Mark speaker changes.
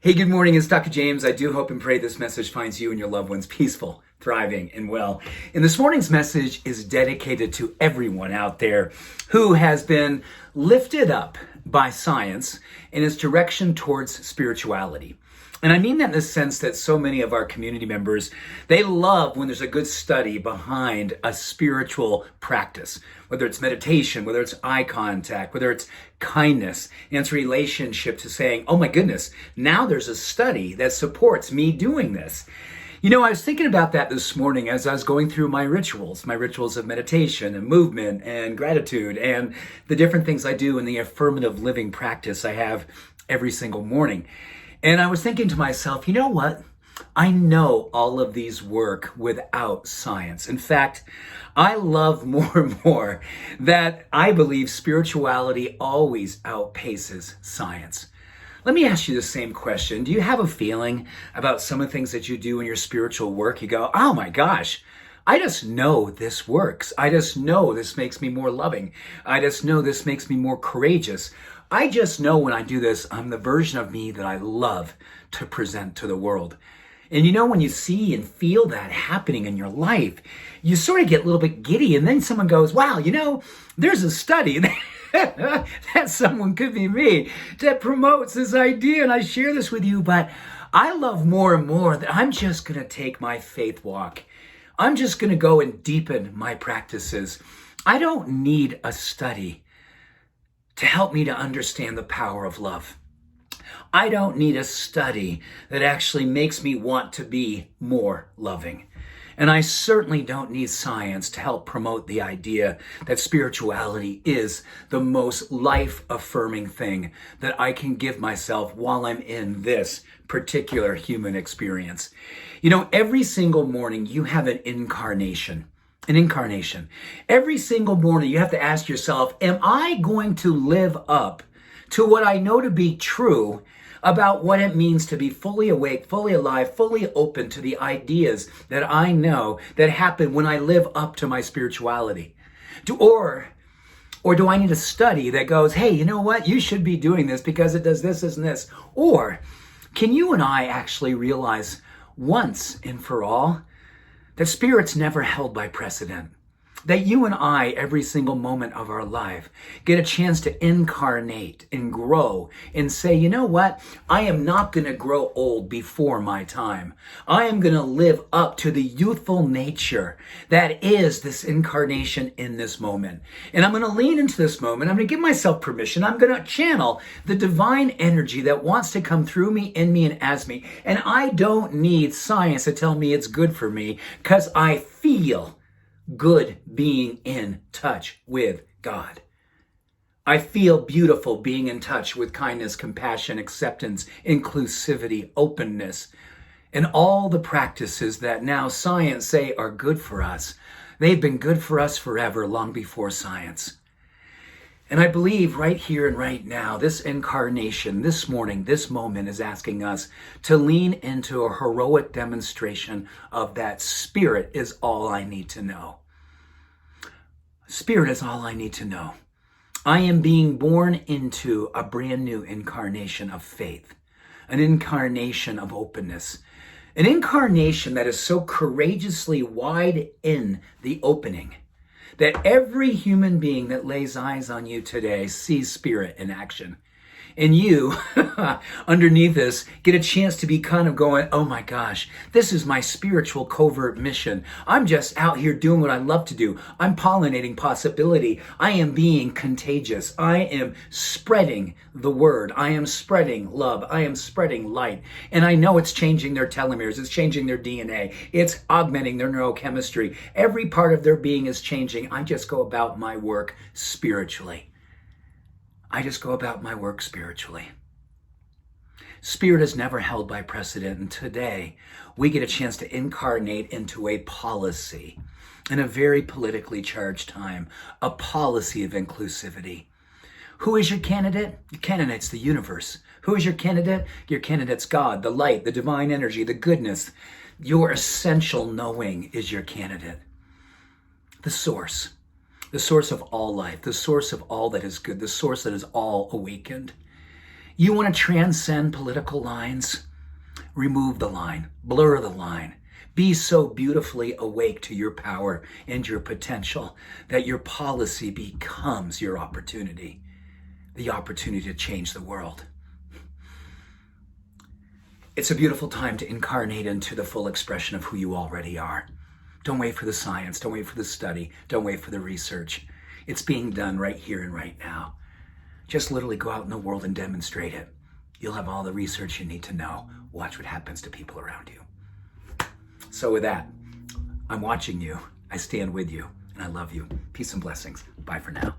Speaker 1: Hey, good morning. It's Dr. James. I do hope and pray this message finds you and your loved ones peaceful, thriving, and well. And this morning's message is dedicated to everyone out there who has been lifted up by science in its direction towards spirituality. And I mean that in the sense that so many of our community members, they love when there's a good study behind a spiritual practice, whether it's meditation, whether it's eye contact, whether it's kindness, and its relationship to saying, oh my goodness, now there's a study that supports me doing this. You know, I was thinking about that this morning as I was going through my rituals of meditation and movement and gratitude and the different things I do in the affirmative living practice I have every single morning. And I was thinking to myself, you know what? I know all of these work without science. In fact, I love more and more that I believe spirituality always outpaces science. Let me ask you the same question. Do you have a feeling about some of the things that you do in your spiritual work? You go, oh my gosh, I just know this works. I just know this makes me more loving. I just know this makes me more courageous. I just know when I do this, I'm the version of me that I love to present to the world. And you know, when you see and feel that happening in your life, you sort of get a little bit giddy. And then someone goes, wow, you know, there's a study that someone, could be me, that promotes this idea. And I share this with you, but I love more and more that I'm just going to take my faith walk. I'm just going to go and deepen my practices. I don't need a study to help me to understand the power of love. I don't need a study that actually makes me want to be more loving. And I certainly don't need science to help promote the idea that spirituality is the most life-affirming thing that I can give myself while I'm in this particular human experience. You know, every single morning you have an incarnation. An incarnation. Every single morning you have to ask yourself, am I going to live up to what I know to be true about what it means to be fully awake, fully alive, fully open to the ideas that I know that happen when I live up to my spirituality? Or do I need a study that goes, hey, you know what? You should be doing this because it does this, this, and this. Or can you and I actually realize once and for all that spirit's never held by precedent? That you and I, every single moment of our life, get a chance to incarnate and grow and say, you know what? I am not going to grow old before my time. I am going to live up to the youthful nature that is this incarnation in this moment. And I'm going to lean into this moment. I'm going to give myself permission. I'm going to channel the divine energy that wants to come through me, in me, and as me. And I don't need science to tell me it's good for me because I feel good being in touch with God. I feel beautiful being in touch with kindness, compassion, acceptance, inclusivity, openness, and all the practices that now science say are good for us. They've been good for us forever, long before science. And I believe right here and right now, this incarnation, this morning, this moment is asking us to lean into a heroic demonstration of that spirit is all I need to know. Spirit is all I need to know. I am being born into a brand new incarnation of faith, an incarnation of openness, an incarnation that is so courageously wide in the opening that every human being that lays eyes on you today sees spirit in action. And you, underneath this, get a chance to be kind of going, oh my gosh, this is my spiritual covert mission. I'm just out here doing what I love to do. I'm pollinating possibility. I am being contagious. I am spreading the word. I am spreading love. I am spreading light. And I know it's changing their telomeres. It's changing their DNA. It's augmenting their neurochemistry. Every part of their being is changing. I just go about my work spiritually. I just go about my work spiritually. Spirit is never held by precedent, and today we get a chance to incarnate into a policy in a very politically charged time, a policy of inclusivity. Who is your candidate? Your candidate's the universe. Who is your candidate? Your candidate's God, the light, the divine energy, the goodness. Your essential knowing is your candidate. The source of all life, the source of all that is good, the source that is all awakened. You want to transcend political lines? Remove the line, blur the line. Be so beautifully awake to your power and your potential that your policy becomes your opportunity, the opportunity to change the world. It's a beautiful time to incarnate into the full expression of who you already are. Don't wait for the science. Don't wait for the study. Don't wait for the research. It's being done right here and right now. Just literally go out in the world and demonstrate it. You'll have all the research you need to know. Watch what happens to people around you. So with that, I'm watching you. I stand with you, and I love you. Peace and blessings. Bye for now.